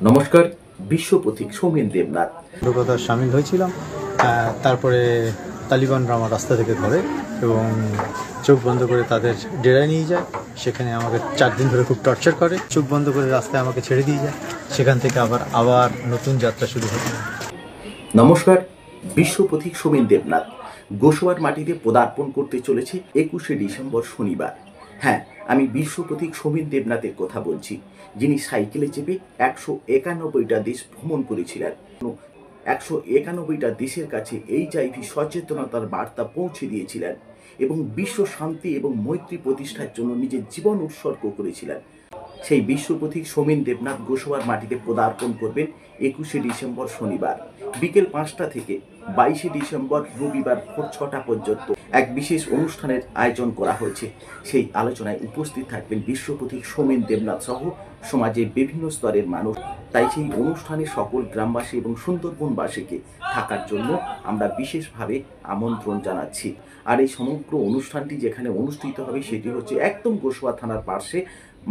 নমস্কার। বিশ্বপথিক সৌমেন দেবনাথ। কথা সামিল হয়েছিলাম, তারপরে তালিবানরা আমার রাস্তা থেকে ধরে এবং চোখ বন্ধ করে তাদের ডেরায় নিয়ে যায়। সেখানে আমাকে 4 দিন ধরে খুব টর্চার করে। চোখ বন্ধ করে রাস্তায় আমাকে ছেড়ে দিয়ে যায়। সেখান থেকে আবার নতুন যাত্রা শুরু হয়। নমস্কার। বিশ্বপথিক সৌমেন দেবনাথ গোসবার মাটিতে পদার্পণ করতে চলেছে 21শে ডিসেম্বর শনিবার। হ্যাঁ, আমি বিশ্বপথিক সৌমেন দেবনাথের কথা বলছি, যিনি সাইকেলে চেপে 191টা দেশ ভ্রমণ করেছিলেন। 191টা দেশের কাছে HIV সচেতনতার বার্তা পৌঁছে দিয়েছিলেন এবং বিশ্ব শান্তি এবং মৈত্রী প্রতিষ্ঠার জন্য নিজের জীবন উৎসর্গ করেছিলেন। সেই বিশ্বপথিক সৌমেন দেবনাথ গোসবার মাটিতে পদার্পণ করবেন 21শে ডিসেম্বর শনিবার বিকেল 5টা থেকে 22শে ডিসেম্বর রবিবার ভোর 6টা পর্যন্ত এক বিশেষ অনুষ্ঠানের আয়োজন করা হয়েছে। সেই আলোচনায় উপস্থিত থাকবেন বিশ্বপথিক সৌমেন দেবনাথ সহ সমাজের বিভিন্ন স্তরের মানুষ। তাই সেই অনুষ্ঠানে সকল গ্রামবাসী এবং সুন্দরবনবাসীকে থাকার জন্য আমরা বিশেষভাবে আমন্ত্রণ জানাচ্ছি। আর এই সমগ্র অনুষ্ঠানটি যেখানে অনুষ্ঠিত হবে সেটি হচ্ছে একদম গোসবা থানার পাশে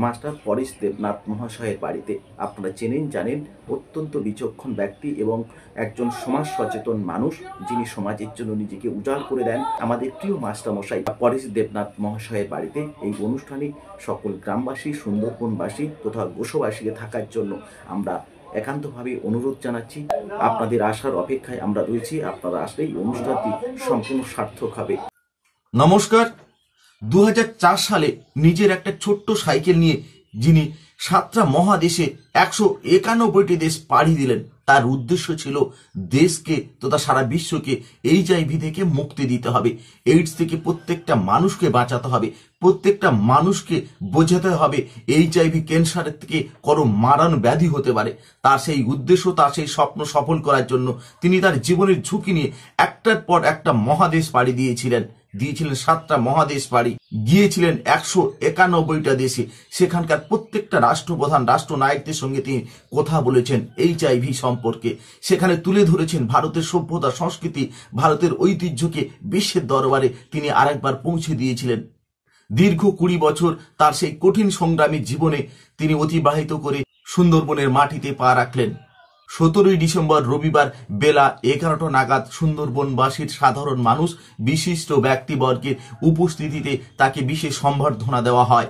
মাস্টার পরেশ দেবনাথ মহাশয়ের বাড়িতে। আপনারা চেনেন জানেন, অত্যন্ত বিচক্ষণ ব্যক্তি এবং একজন সমাজ সচেতন মানুষ, যিনি সমাজের জন্য নিজেকে উজাড় করে দেন। আমাদের প্রিয় মাস্টারমশাই পরেশ দেবনাথ মহাশয়ের বাড়িতে এই অনুষ্ঠানে সকল গ্রামবাসী, সুন্দরবনবাসী তথা গোসবাসীকে থাকার জন্য আমরা একান্তভাবে অনুরোধ জানাচ্ছি। আপনাদের আসার অপেক্ষায় আমরা রয়েছি। আপনারা আসলে এই অনুষ্ঠানটি সম্পূর্ণ সার্থক হবে। নমস্কার। 2004 সালে নিজের একটা ছোট্ট সাইকেল নিয়ে যিনি 7টা মহাদেশে 191টি দেশ পাড়ি দিলেন, তার উদ্দেশ্য ছিল দেশকে তথা সারা বিশ্বকে HIV থেকে মুক্তি দিতে হবে। এইডস থেকে প্রত্যেকটা মানুষকে বাঁচাতে হবে, প্রত্যেকটা মানুষকে বোঝাতে হবে HIV ক্যান্সারের থেকে কোনো মারান ব্যাধি হতে পারে। তার সেই উদ্দেশ্য, তার সেই স্বপ্ন সফল করার জন্য তিনি তার জীবনের ঝুঁকি নিয়ে একটার পর একটা মহাদেশ পাড়ি দিয়েছিলেন 7টা মহাদেশ পাড়ি, গিয়েছিলেন 191টা দেশে। সেখানকার প্রত্যেকটা রাষ্ট্রপ্রধান, রাষ্ট্রনায়কদের সঙ্গে তিনি কথা বলেছেন HIV সম্পর্কে। সেখানে তুলে ধরেছেন ভারতের সভ্যতা, সংস্কৃতি, ভারতের ঐতিহ্যকে বিশ্বের দরবারে তিনি আরেকবার পৌঁছে দিয়েছিলেন। দীর্ঘ 20 বছর তার সেই কঠিন সংগ্রামী জীবনে তিনি অতিবাহিত করে সুন্দরবনের মাটিতে পা রাখলেন। 17ই ডিসেম্বর রবিবার বেলা 11টা নাগাদ সুন্দরবনবাসীর সাধারণ মানুষ, বিশিষ্ট ব্যক্তিবর্গের উপস্থিতিতে তাকে বিশেষ সম্বর্ধনা দেওয়া হয়।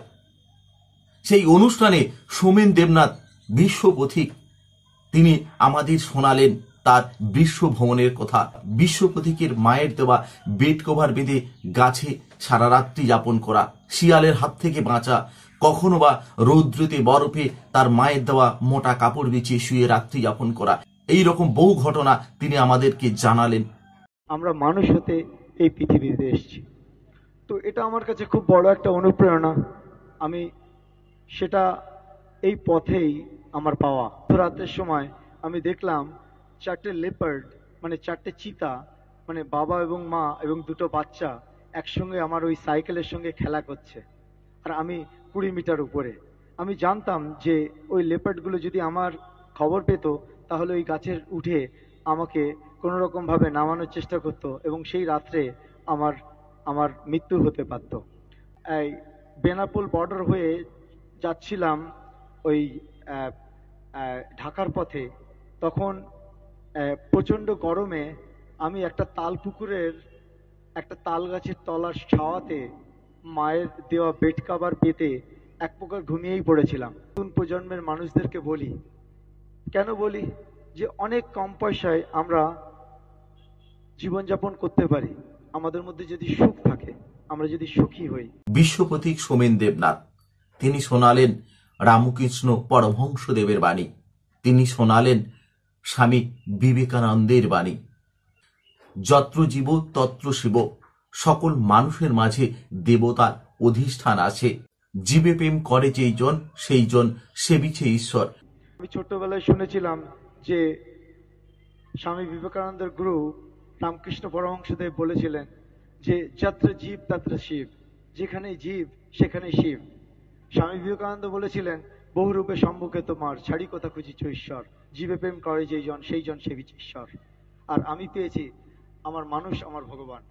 সেই অনুষ্ঠানে সৌমেন দেবনাথ বিশ্বপথিক তিনি আমাদের শোনালেন তার বিশ্ব ভ্রমণের কথা। বিশ্বপথিকের মায়ের দেওয়া বেড কভার বেঁধে গাছে সারা রাত্রি যাপন করা, শিয়ালের হাত থেকে বাঁচা, কখনো বা রৌদ্রতে বরফে তার মায়ের দেওয়া মোটা কাপড় বিছিয়ে শুয়ে রাত্রি যাপন করা, এই রকম বহু ঘটনা তিনি আমাদেরকে জানালেন। আমরা মানুষ হতে এই পৃথিবীতে এসেছি, তো এটা আমার কাছে খুব বড় একটা অনুপ্রেরণা। আমি সেটা এই পথেই আমার পাওয়া। রাতের সময় আমি দেখলাম 4টে লেপার্ড, মানে 4টে চিতা, মানে বাবা এবং মা এবং 2টো বাচ্চা একসঙ্গে আমার ওই সাইকেলের সঙ্গে খেলা করছে। আর আমি 20 মিটার উপরে। আমি জানতাম যে ওই লেপার্ডগুলো যদি আমার খবর পেত তাহলে ওই গাছের উঠে আমাকে কোনো রকম ভাবে নামানোর চেষ্টা করতো এবং সেই রাত্রে আমার মৃত্যু হতে পারত। এই বেনাপোল বর্ডার হয়ে যাচ্ছিলাম ওই ঢাকার পথে, তখন প্রচণ্ড গরমে আমি একটা তাল পুকুরের একটা তাল গাছের তলার ছাওয়াতে মায়ের দেওয়া বেড কভার পেতে এক প্রকার ঘুমিয়েই পড়েছিলাম। নতুন প্রজন্মের মানুষদেরকে বলি, কেন বলি, যে অনেক কম পয়সায় আমরা জীবনযাপন করতে পারি, আমাদের মধ্যে যদি সুখ থাকে, আমরা যদি সুখী হই। বিশ্বপথিক সৌমেন দেবনাথ তিনি শোনালেন রামকৃষ্ণ পরমহংসদেবের বাণী, তিনি শোনালেন স্বামী বিবেকানন্দের বাণী। যত্র জীব তত্র শিব, সকল মানুষের মাঝে দেবতার অধিষ্ঠান আছে। জীবে প্রেম করে যেই জন, সেই জন সেবিছে ঈশ্বর। আমি ছোট্টবেলায় শুনেছিলাম যে স্বামী বিবেকানন্দের গুরু রামকৃষ্ণ পরমহংসদেব বলেছিলেন যে যত্র জীব তত্র শিব, যেখানে জীব সেখানে শিব। স্বামী বিবেকানন্দ বলেছিলেন বহুরূপে সম্মুখে তোমার, ছাড়ি কথা খুঁজিছ ঈশ্বর, জীবে প্রেম করে যেই জন, সেই জন সেবিছে ঈশ্বর। আর আমি পেয়েছি আমার মানুষ আমার ভগবান।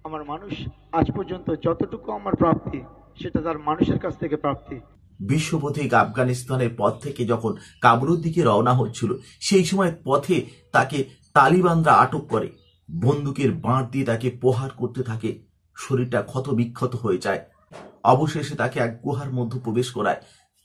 আমার মানুষ আজ পর্যন্ত যতটুকু আমার প্রাপ্তি সেটা তার মানুষের কাছ থেকে প্রাপ্তি। বিশ্বপথিক আফগানিস্তানের পথ থেকে যখন কাবুলের দিকে রওনা হচ্ছিল, সেই সময় পথে তাকে তালিবানরা আটক করে, বন্দুকের বাঁট দিয়ে তাকে প্রহার করতে থাকে। শরীরটা ক্ষত বিক্ষত হয়ে যায়। অবশেষে তাকে এক গুহার মধ্যে প্রবেশ করায়,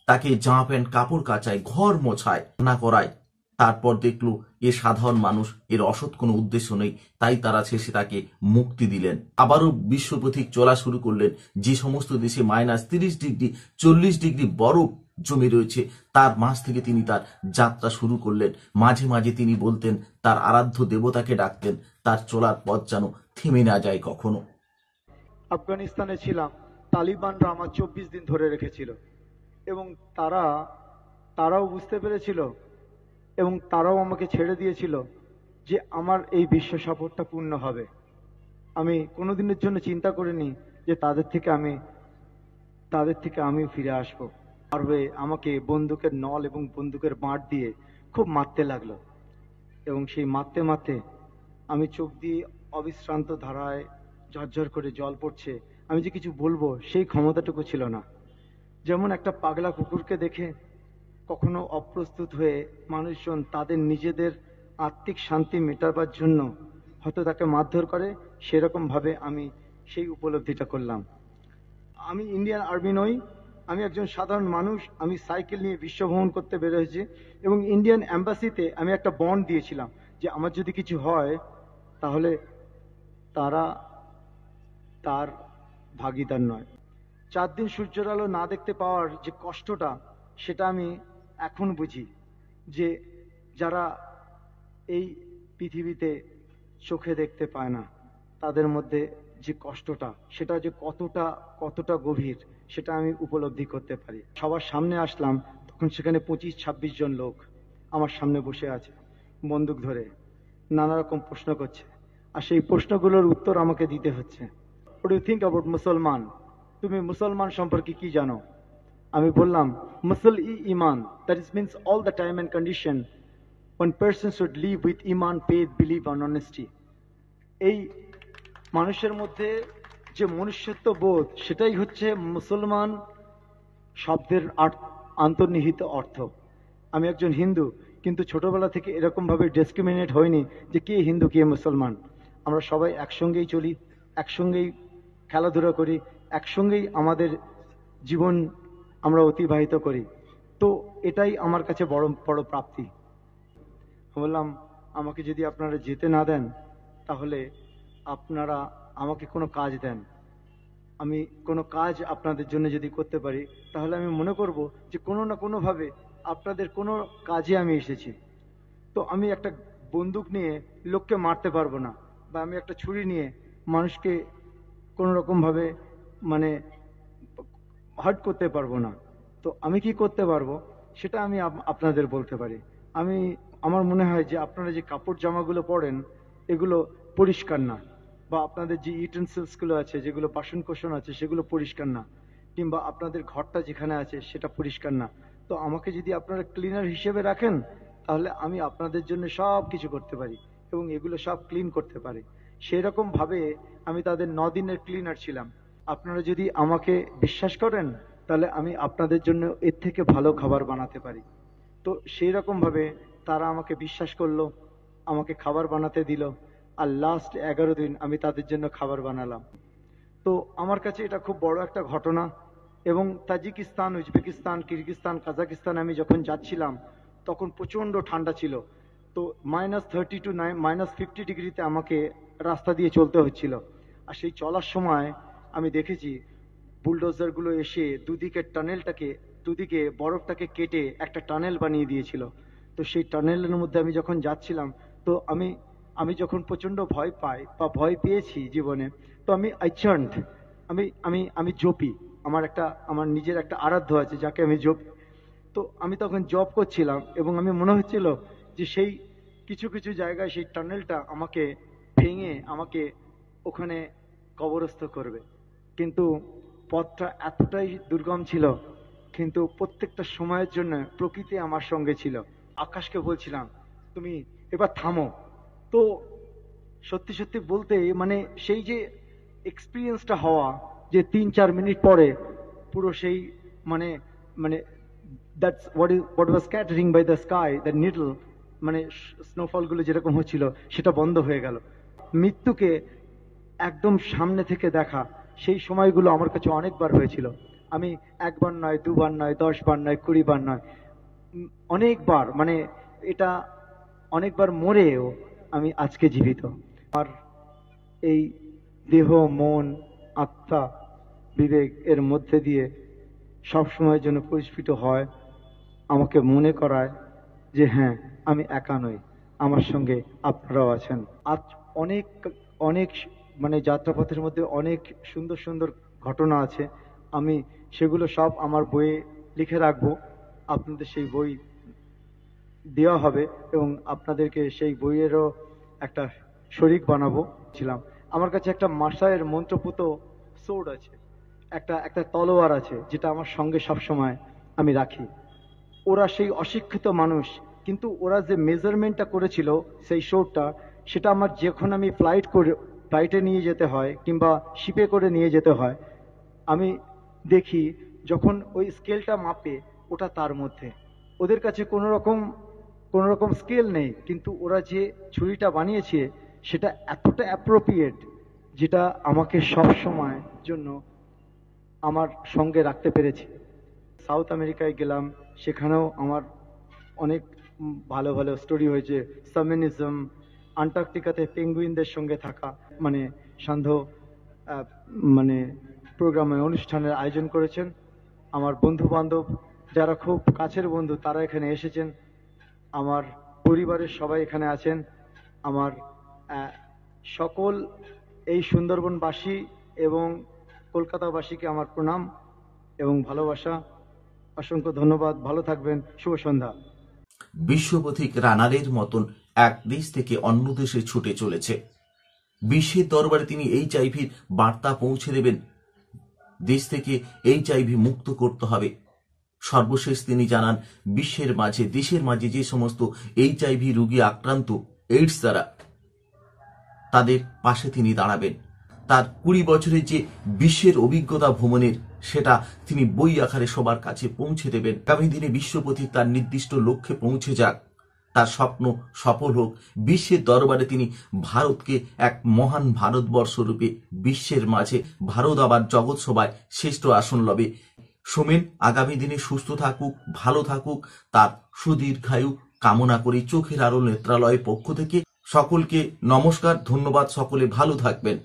তাকে জামা প্যান্ট কাপড় কাচায়, ঘর মোছায়, রান্না করায়। তারপর দেখলো এ সাধারণ মানুষ, এর অসৎ কোনো উদ্দেশ্য নেই, তাই তারা শেষে তাকে মুক্তি দিলেন। আবারও বিশ্বপথিক চলা শুরু করলেন। যে সমস্ত দেশে -30 ডিগ্রি 40 ডিগ্রি বরফ জমে রয়েছে, তার মাঝ থেকে তিনি তার যাত্রা শুরু করলেন। মাঝে মাঝে তিনি বলতেন, তার আরাধ্য দেবতাকে ডাকতেন, তার চলার পথ যেন থেমে না যায় কখনো। আফগানিস্তানে ছিলাম, তালিবানরা আমার 24 দিন ধরে রেখেছিল এবং তারাও বুঝতে পেরেছিল এবং তারাও আমাকে ছেড়ে দিয়েছিল যে আমার এই বিশ্ব সফরটা পূর্ণ হবে। আমি কোনোদিনের জন্য চিন্তা করিনি যে তাদের থেকে আমি ফিরে আসবো। পারবে আমাকে বন্দুকের নল এবং বন্দুকের বাঁট দিয়ে খুব মারতে লাগলো এবং সেই মারতে মারতে আমি চোখ দিয়ে অবিশ্রান্ত ধারায় ঝরঝর করে জল পড়ছে। আমি যে কিছু বলবো সেই ক্ষমতাটুকু ছিল না। যেমন একটা পাগলা কুকুরকে দেখে কখনো অপ্রস্তুত হয়ে মানুষজন তাদের নিজেদের আত্মিক শান্তি মেটাবার জন্য হয়তো তাকে মারধর করে, সেরকম ভাবে আমি সেই উপলব্ধিটা করলাম। আমি ইন্ডিয়ান আর্মি নই, আমি একজন সাধারণ মানুষ। আমি সাইকেল নিয়ে বিশ্বভ্রমণ করতে বের হয়েছি এবং ইন্ডিয়ান এম্বাসিতে আমি একটা বন্ড দিয়েছিলাম যে আমার যদি কিছু হয় তাহলে তারা তার ভাগিদার নয়। 4 দিন সূর্যের আলো না দেখতে পাওয়ার যে কষ্টটা, সেটা আমি এখন বুঝি যে যারা এই পৃথিবীতে চোখে দেখতে পায় না, তাদের মধ্যে যে কষ্টটা, সেটা যে কতটা গভীর, সেটা আমি উপলব্ধি করতে পারি। সবার সামনে আসলাম, তখন সেখানে 25-26 জন লোক আমার সামনে বসে আছে, বন্দুক ধরে নানা রকম প্রশ্ন করছে, আর সেই প্রশ্নগুলোর উত্তর আমাকে দিতে হচ্ছে। What do you think about মুসলমান? তুমি মুসলমান সম্পর্কে কি জানো? আমি বললাম, ইমান, that is means all the time and condition one person should live with iman, faith, belief and honesty. এই মানুষের মধ্যে যে মনুষ্যত্ব বোধ, সেটাই হচ্ছে মুসলমান শব্দের অন্তর্নিহিত অর্থ। আমি একজন হিন্দু, কিন্তু ছোটবেলা থেকে এরকম ভাবে ডিসক্রিমিনেট হয়নি যে কে হিন্দু কে মুসলমান। আমরা সবাই একসঙ্গেই চলি, একসঙ্গেই খেলাধুলা করি, একসঙ্গেই আমাদের জীবন আমরা অতিবাহিত করি। তো এটাই আমার কাছে বড় বড় প্রাপ্তি। বললাম, আমাকে যদি আপনারা যেতে না দেন, তাহলে আপনারা আমাকে কোনো কাজ দেন। আমি কোনো কাজ আপনাদের জন্য যদি করতে পারি, তাহলে আমি মনে করব যে কোনো না কোনোভাবে আপনাদের কোনো কাজে আমি এসেছি। তো আমি একটা বন্দুক নিয়ে লোককে মারতে পারবো না, বা আমি একটা ছুরি নিয়ে মানুষকে কোনো রকমভাবে মানে হার্ট করতে পারবো না। তো আমি কি করতে পারবো সেটা আমি আপনাদের বলতে পারি। আমার মনে হয় যে আপনারা যে কাপড় জামাগুলো পরেন, এগুলো পরিষ্কার না, বা আপনাদের যে ইউটেন্সিলসগুলো আছে, যেগুলো বাসন কোসন আছে, সেগুলো পরিষ্কার না, কিংবা আপনাদের ঘরটা যেখানে আছে সেটা পরিষ্কার না। তো আমাকে যদি আপনারা ক্লিনার হিসেবে রাখেন, তাহলে আমি আপনাদের জন্য সব কিছু করতে পারি এবং এগুলো সব ক্লিন করতে পারি। সেই রকম ভাবে আমি তাদের 9 দিনের ক্লিনার ছিলাম। আপনারা যদি আমাকে বিশ্বাস করেন, তাহলে আমি আপনাদের জন্য এর থেকে ভালো খাবার বানাতে পারি। তো সেই রকম ভাবে তারা আমাকে বিশ্বাস করলো, আমাকে খাবার বানাতে দিল, আর লাস্ট 11 দিন আমি তাদের জন্য খাবার বানালাম। তো আমার কাছে এটা খুব বড় একটা ঘটনা। এবং তাজিকিস্তান, উজবেকিস্তান, কিরগিজস্তান, কাজাকিস্তান আমি যখন যাচ্ছিলাম, তখন প্রচন্ড ঠান্ডা ছিল। তো -30 to -50 ডিগ্রিতে আমাকে রাস্তা দিয়ে চলতে হচ্ছিল। আর সেই চলার সময় আমি দেখেছি বুলডোজারগুলো এসে দুদিকে বরফটাকে কেটে একটা টানেল বানিয়ে দিয়েছিল। তো সেই টানেলের মধ্যে আমি যখন যাচ্ছিলাম, তো আমি যখন প্রচন্ড ভয় পাই বা ভয় পেয়েছি জীবনে, তো আমি জপি। আমার নিজের একটা আরাধ্য আছে, যাকে আমি জপি। তো আমি তখন জব করছিলাম এবং আমি মনে হচ্ছিল যে সেই কিছু কিছু জায়গায় সেই টানেলটা আমাকে ভেঙে আমাকে ওখানে কবরস্থ করবে। কিন্তু পথটা এতটাই দুর্গম ছিল, কিন্তু প্রত্যেকটা সময়ের জন্য প্রকৃতি আমার সঙ্গে ছিল। আকাশকে বলছিলাম, তুমি এবার থামো। তো সত্যি সত্যি বলতে মানে সেই যে এক্সপিরিয়েন্সটা হওয়া, যে 3-4 মিনিট পরে পুরো সেই মানে মানে that's what was scattering by the sky, the needle, মানে স্নোফলগুলো যেরকম হচ্ছিল সেটা বন্ধ হয়ে গেল। মৃত্যুকে একদম সামনে থেকে দেখা, সেই সময়গুলো আমার কাছে অনেকবার হয়েছিল। আমি একবার নয়, দুবার নয়, 10 বার নয়, 20 বার নয়, অনেকবার, মানে এটা অনেকবার মরেও আমি আজকে জীবিত। আর এই দেহ, মন, আত্মা, বিবেক এর মধ্যে দিয়ে সব সময়ের জন্য পরিস্ফুট হয়, আমাকে মনে করায় যে হ্যাঁ, আমি একা নই, আমার সঙ্গে আপনারাও আছেন। আজ অনেক অনেক মানে যাত্রাপথের মধ্যে অনেক সুন্দর সুন্দর ঘটনা আছে, আমি সেগুলো সব আমার বইয়ে লিখে রাখবো। আপনাদের সেই বই দেওয়া হবে এবং আপনাদেরকে সেই বইয়েরও একটা শরিক বানাবো ছিলাম। আমার কাছে একটা মাসায়ের মন্ত্রপুত সোর্ড আছে, একটা একটা তলোয়ার আছে, যেটা আমার সঙ্গে সব সময় আমি রাখি। ওরা সেই অশিক্ষিত মানুষ, কিন্তু ওরা যে মেজারমেন্টটা করেছিল সেই শোটা, সেটা আমার যখন আমি ফ্লাইটে নিয়ে যেতে হয় কিংবা শিপে করে নিয়ে যেতে হয়, আমি দেখি যখন ওই স্কেলটা মাপে ওটা তার মধ্যে। ওদের কাছে কোনো রকম স্কেল নেই, কিন্তু ওরা যে ছুরিটা বানিয়েছে সেটা এতটা অ্যাপ্রোপ্রিয়েট, যেটা আমাকে সব সময় জন্য আমার সঙ্গে রাখতে পেরেছি। সাউথ আমেরিকায় গেলাম, সেখানেও আমার অনেক ভালো ভালো স্টোরি হয়েছে। সামেনিজম, আন্টার্কটিকাতে পেঙ্গুইনদের সঙ্গে থাকা, মানে সান্ধ্য মানে প্রোগ্রামে অনুষ্ঠানের আয়োজন করেছেন। আমার বন্ধু বান্ধব যারা খুব কাছের বন্ধু তারা এখানে এসেছেন, আমার পরিবারের সবাই এখানে আছেন। আমার সকল এই সুন্দরবনবাসী এবং কলকাতাবাসীকে আমার প্রণাম এবং ভালোবাসা। অসংখ্য ধন্যবাদ, ভালো থাকবেন, শুভ সন্ধ্যা। বিশ্বপথিক রানারের মতন এক দেশ থেকে অন্য দেশে ছুটে চলেছে। বিশ্বের দরবারে তিনি এইচআইভির বার্তা পৌঁছে দেবেন, দেশ থেকে এইচআইভি মুক্ত করতে হবে। সর্বশেষ তিনি জানান, বিশ্বের মাঝে, দেশের মাঝে যে সমস্ত এইচআইভি রোগী আক্রান্ত এইডস দ্বারা, তাদের পাশে তিনি দাঁড়াবেন। তার 20 বছরের যে বিশ্বের অভিজ্ঞতা ভ্রমণের, সেটা তিনি বই আকারে সবার কাছে পৌঁছে দেবেন। আগামী দিনে বিশ্বপথিক তার নির্দিষ্ট লক্ষ্যে পৌঁছে যাক, তার স্বপ্ন সফল হোক। বিশ্বের দরবারে তিনি ভারতকে এক মহান ভারতবর্ষ রূপে বিশ্বের মাঝে, ভারত আবার জগৎ সভায় শ্রেষ্ঠ আসন লবে। সোমেন আগামী দিনে সুস্থ থাকুক, ভালো থাকুক, তার সুদীর্ঘায়ু কামনা করি চোখের আড়াল নেত্রালয়ের পক্ষ থেকে। সকলকে নমস্কার, ধন্যবাদ, সকলে ভালো থাকবেন।